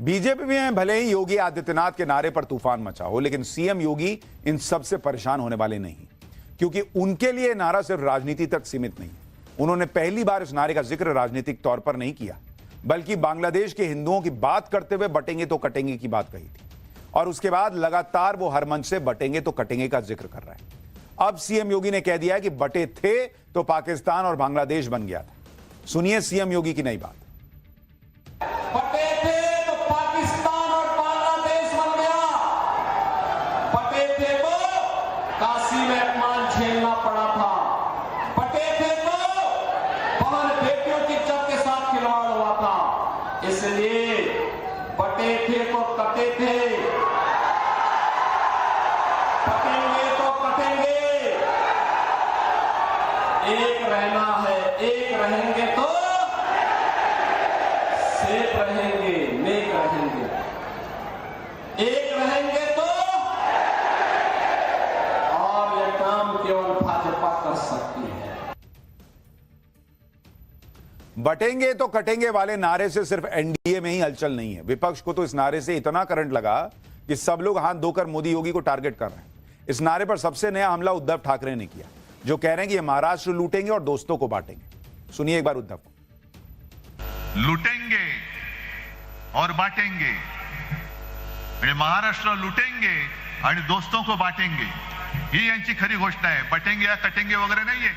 BJP में भले ही योगी आदित्यनाथ के नारे पर तूफान मचा हो, लेकिन सीएम योगी इन सबसे परेशान होने वाले नहीं, क्योंकि उनके लिए नारा सिर्फ राजनीति तक सीमित नहीं। उन्होंने पहली बार इस नारे का जिक्र राजनीतिक तौर पर नहीं किया, बल्कि बांग्लादेश के हिंदुओं की बात करते हुए बटेंगे तो कटेंगे की बात कही थी। और उसके बाद लगातार वो हर मंच से बटेंगे तो कटेंगे का जिक्र कर रहा है। अब सीएम योगी ने कह दिया कि बटे थे तो पाकिस्तान और बांग्लादेश बन गया था। सुनिए सीएम योगी की नई बात। बटे थे तो पाकिस्तान और बांग्लादेश बन गया। बटे थे तो काशी में अपमान झेलना पड़ा था। बटे थे तो बहन बेटियों की इज्जत के साथ खिलवाड़ हुआ था। इसलिए बटे थे तो कटे थे, कटेंगे तो कटेंगे। एक रहना है, एक रहेंगे तो सेफ रहेंगे, नेक रहेंगे। एक रहेंगे तो और यह काम केवल भाजपा कर सकती है। बटेंगे तो कटेंगे वाले नारे से सिर्फ एनडीए में ही हलचल नहीं है, विपक्ष को तो इस नारे से इतना करंट लगा कि सब लोग हाथ धोकर मोदी योगी को टारगेट कर रहे हैं। इस नारे पर सबसे नया हमला उद्धव ठाकरे ने किया, जो कह रहे हैं कि ये महाराष्ट्र लूटेंगे और दोस्तों को बांटेंगे। सुनिए एक बार उद्धव को। लुटेंगे और बांटेंगे, महाराष्ट्र लुटेंगे आणि दोस्तों को बांटेंगे, ही यांची खरी घोषणा आहे। बटेंगे या कटेंगे वगैरह नहीं है।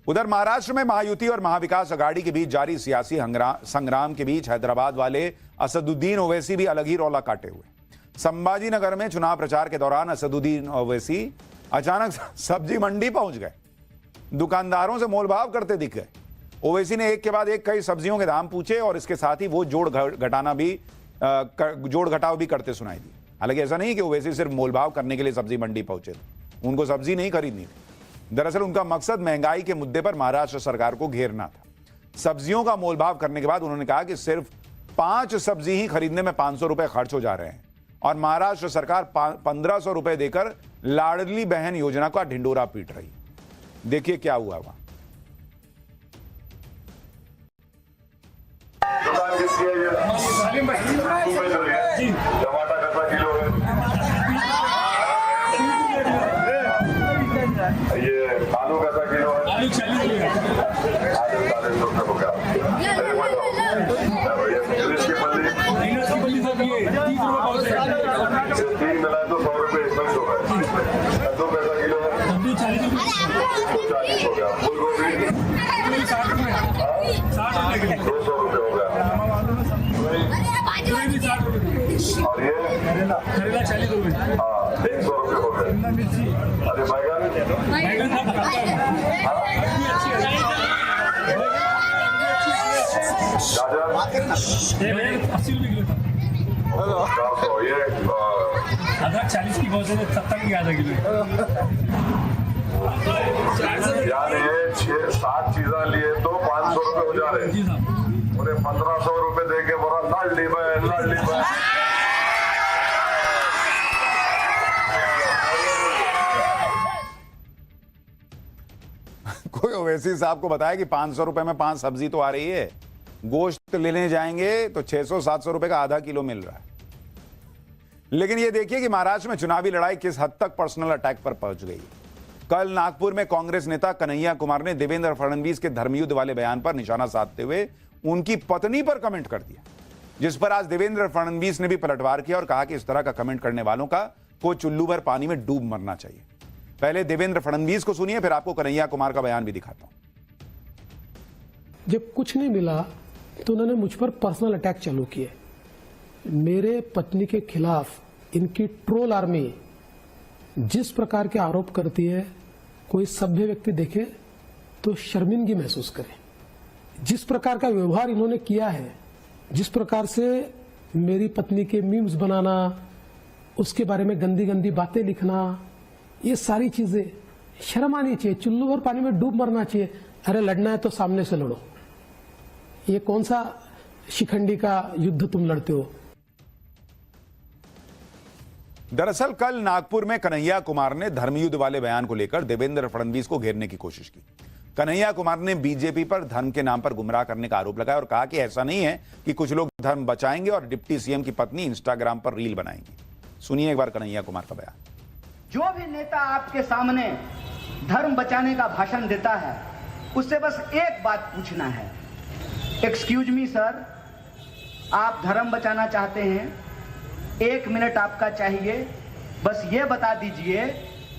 उधर महाराष्ट्र में महायुति और महाविकास अघाड़ी के बीच जारी सियासी संग्राम के बीच हैदराबाद वाले असदुद्दीन ओवैसी भी अलग ही रौला काटे हुए। संभाजीनगर में चुनाव प्रचार के दौरान असदुद्दीन ओवैसी अचानक सब्जी मंडी पहुंच गए, दुकानदारों से मोलभाव करते दिख गए। ओवैसी ने एक के बाद एक कई सब्जियों के दाम पूछे और इसके साथ ही वो जोड़ घटाव भी करते सुनाई दी। हालांकि ऐसा नहीं कि ओवैसी सिर्फ मोलभाव करने के लिए सब्जी मंडी पहुंचे थे, उनको सब्जी नहीं खरीदनी थी। दरअसल उनका मकसद महंगाई के मुद्दे पर महाराष्ट्र सरकार को घेरना था। सब्जियों का मोलभाव करने के बाद उन्होंने कहा कि सिर्फ 5 सब्जी ही खरीदने में 500 रुपए खर्च हो जा रहे हैं और महाराष्ट्र सरकार 1500 रुपए देकर लाडली बहन योजना का ढिंडोरा पीट रही। देखिए क्या हुआ वहां। टमाटर कैसा किलो है? ये आलू कैसा किलो है? आलू 40 रुपए हो गया। तीन मिलाए तो 100 रुपए इसमें हो गए। कद्दू कैसा किलो है? 40 हो गया। फूल गोभी 200 रुपए हो गया। और ये करेला 40 रुपए। हाँ 150 रुपए हो गए। अरे बैगन ये अदरक 40 की बहुत है, 70 की आधा किलो। यार ये 6-7 चीजें लिए तो 500 रुपए हो जा रहे हैं। उन्हें 1500 रुपए दे के बोला लाडली बहन। कोई ओवैसी साहब को बताया कि 500 रुपए में 5 सब्जी तो आ रही है, गोश्त लेने जाएंगे तो 600-700 रुपए का आधा किलो मिल रहा है। लेकिन यह देखिए कि महाराष्ट्र में चुनावी लड़ाई किस हद तक पर्सनल अटैक पर पहुंच गई। कल नागपुर में कांग्रेस नेता कन्हैया कुमार ने देवेंद्र फडणवीस के धर्मयुद्ध वाले बयान पर निशाना साधते हुए उनकी पत्नी पर कमेंट कर दिया, जिस पर आज देवेंद्र फडणवीस ने भी पलटवार किया और कहा कि इस तरह का कमेंट करने वालों का को चुल्लू भर पानी में डूब मरना चाहिए। पहले देवेंद्र फडणवीस को सुनिए, फिर आपको कन्हैया कुमार का बयान भी दिखाता हूं। जब कुछ नहीं मिला तो उन्होंने मुझ पर पर्सनल अटैक चालू किए। मेरे पत्नी के खिलाफ इनकी ट्रोल आर्मी जिस प्रकार के आरोप करती है, कोई सभ्य व्यक्ति देखे तो शर्मिंदगी महसूस करे। जिस प्रकार का व्यवहार इन्होंने किया है, जिस प्रकार से मेरी पत्नी के मीम्स बनाना, उसके बारे में गंदी गंदी बातें लिखना, ये सारी चीजें शर्म आनी चाहिए। चुल्लू भर पानी में डूब मरना चाहिए। अरे लड़ना है तो सामने से लड़ो। ये कौन सा शिखंडी का युद्ध तुम लड़ते हो? दरअसल कल नागपुर में कन्हैया कुमार ने धर्मयुद्ध वाले बयान को लेकर देवेंद्र फडणवीस को घेरने की कोशिश की। कन्हैया कुमार ने बीजेपी पर धर्म के नाम पर गुमराह करने का आरोप लगाया और कहा कि ऐसा नहीं है कि कुछ लोग धर्म बचाएंगे और डिप्टी सीएम की पत्नी इंस्टाग्राम पर रील बनाएंगी। सुनिए एक बार कन्हैया कुमार का बयान। जो भी नेता आपके सामने धर्म बचाने का भाषण देता है उससे बस एक बात पूछना है, एक्सक्यूज मी सर, आप धर्म बचाना चाहते हैं, 1 मिनट आपका चाहिए, बस ये बता दीजिए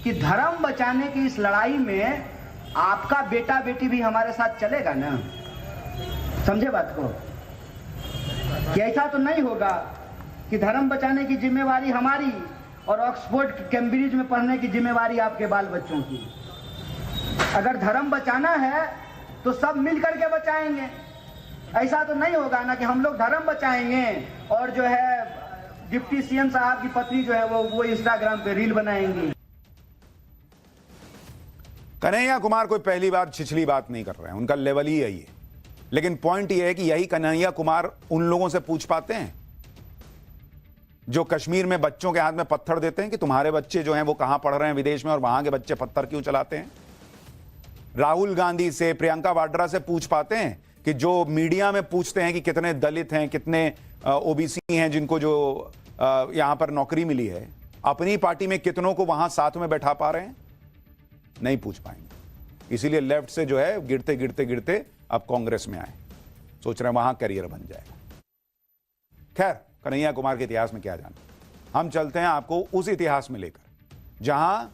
कि धर्म बचाने की इस लड़ाई में आपका बेटा बेटी भी हमारे साथ चलेगा ना? समझे बात को? कि ऐसा तो नहीं होगा कि धर्म बचाने की जिम्मेवारी हमारी और ऑक्सफोर्ड कैम्ब्रिज में पढ़ने की जिम्मेवारी आपके बाल बच्चों की। अगर धर्म बचाना है तो सब मिल करके बचाएंगे। ऐसा तो नहीं होगा ना कि हम लोग धर्म बचाएंगे और जो है डिप्टी सीएम साहब की पत्नी जो है वो इंस्टाग्राम पे रील बनाएंगी। कन्हैया कुमार कोई पहली बार छिछली बात नहीं कर रहे हैं, उनका लेवल ही यही है। लेकिन पॉइंट यह है कि यही कन्हैया कुमार उन लोगों से पूछ पाते हैं जो कश्मीर में बच्चों के हाथ में पत्थर देते हैं कि तुम्हारे बच्चे जो हैं वो कहां पढ़ रहे हैं विदेश में और वहां के बच्चे पत्थर क्यों चलाते हैं। राहुल गांधी से, प्रियंका वाड्रा से पूछ पाते हैं कि जो मीडिया में पूछते हैं कि कितने दलित हैं, कितने ओबीसी हैं जिनको जो यहां पर नौकरी मिली है, अपनी पार्टी में कितनों को वहां साथ में बैठा पा रहे हैं? नहीं पूछ पाएंगे। इसीलिए लेफ्ट से जो है गिरते गिरते गिरते अब कांग्रेस में आए, सोच रहे हैं वहां करियर बन जाएगा। खैर, कन्हैया कुमार के इतिहास में क्या जाना, हम चलते हैं आपको उस इतिहास में लेकर जहां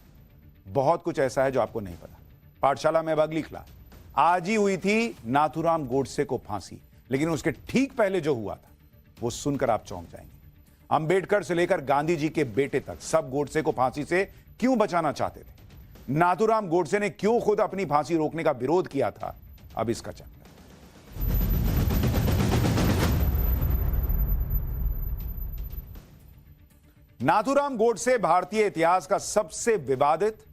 बहुत कुछ ऐसा है जो आपको नहीं पता। पाठशाला में अब अगली क्लास आज ही हुई थी नाथूराम गोडसे को फांसी, लेकिन उसके ठीक पहले जो हुआ था वो सुनकर आप चौंक जाएंगे। अंबेडकर से लेकर गांधी जी के बेटे तक सब गोडसे को फांसी से क्यों बचाना चाहते थे, नाथूराम गोडसे ने क्यों खुद अपनी फांसी रोकने का विरोध किया था, अब इसका चैप्टर। नाथूराम गोडसे भारतीय इतिहास का सबसे विवादित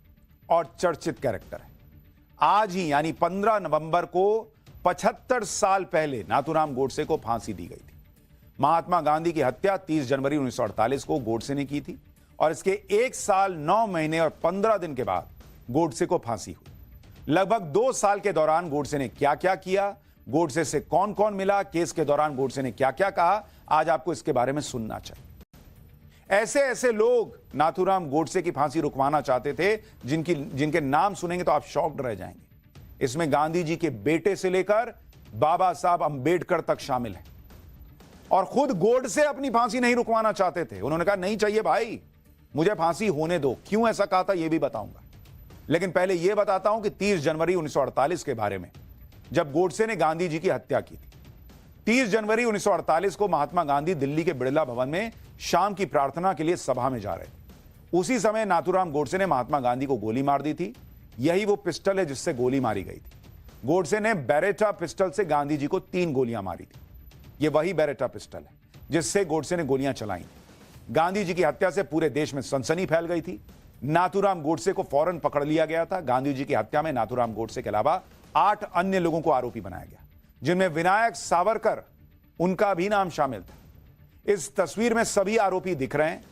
और चर्चित कैरेक्टर है। आज ही यानी 15 नवंबर को 75 साल पहले नाथूराम गोडसे को फांसी दी गई थी। महात्मा गांधी की हत्या 30 जनवरी 1948 को गोडसे ने की थी और इसके 1 साल 9 महीने और 15 दिन के बाद गोडसे को फांसी हुई। लगभग 2 साल के दौरान गोडसे ने क्या क्या किया, गोडसे से कौन कौन मिला, केस के दौरान गोडसे ने क्या क्या कहा, आज आपको इसके बारे में सुनना चाहिए। ऐसे ऐसे लोग नाथूराम गोडसे की फांसी रुकवाना चाहते थे जिनके नाम सुनेंगे तो आप शॉक्ड रह जाएंगे। इसमें गांधी जी के बेटे से लेकर बाबा साहब अंबेडकर तक शामिल है। और खुद गोडसे अपनी फांसी नहीं रुकवाना चाहते थे, उन्होंने कहा नहीं चाहिए भाई, मुझे फांसी होने दो। क्यों ऐसा कहा था यह भी बताऊंगा, लेकिन पहले यह बताता हूं कि 30 जनवरी 1948 के बारे में, जब गोडसे ने गांधी जी की हत्या की थी। 30 जनवरी 1948 को महात्मा गांधी दिल्ली के बिड़ला भवन में शाम की प्रार्थना के लिए सभा में जा रहे थे। उसी समय नाथूराम गोडसे ने महात्मा गांधी को गोली मार दी थी। यही वो पिस्टल है जिससे गोली मारी गई थी। गोडसे ने बेरेटा पिस्टल से गांधी जी को 3 गोलियां मारी थी। यह वही बेरेटा पिस्टल है जिससे गोडसे ने गोलियां चलाई। गांधी जी की हत्या से पूरे देश में सनसनी फैल गई थी। नाथूराम गोडसे को फौरन पकड़ लिया गया था। गांधी जी की हत्या में नाथूराम गोडसे के अलावा 8 अन्य लोगों को आरोपी बनाया गया, जिनमें विनायक सावरकर, उनका भी नाम शामिल था। इस तस्वीर में सभी आरोपी दिख रहे हैं।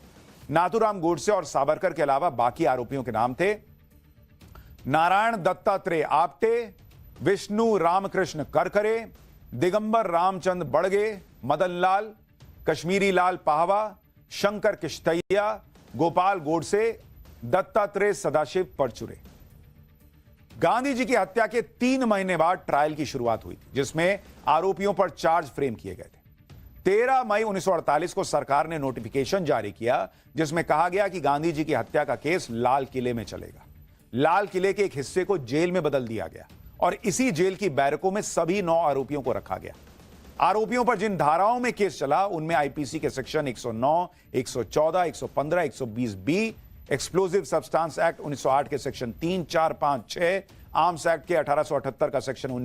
नाथूराम गोडसे और सावरकर के अलावा बाकी आरोपियों के नाम थे नारायण दत्तात्रेय आप्टे, विष्णु रामकृष्ण करकरे, दिगंबर रामचंद्र बड़गे, मदन लाल, कश्मीरी लाल पाहवा, शंकर किश्तैया, गोपाल गोडसे, दत्तात्रेय सदाशिव परचुरे। गांधी जी की हत्या के 3 महीने बाद ट्रायल की शुरुआत हुई, जिसमें आरोपियों पर चार्ज फ्रेम किए गए थे। 13 मई 1948 को सरकार ने नोटिफिकेशन जारी किया, जिसमें कहा गया कि गांधी जी की हत्या का केस लाल किले में चलेगा। लाल किले के एक हिस्से को जेल में बदल दिया गया और इसी जेल की बैरकों में सभी 9 आरोपियों को रखा गया। आरोपियों पर जिन धाराओं में केस चला उनमें आईपीसी के section 109, 114, 115, 120 B, explosive substance act 1908 के सेक्शन 3, 4, 5, 6, आर्म्स एक्ट के 1878 का सेक्शन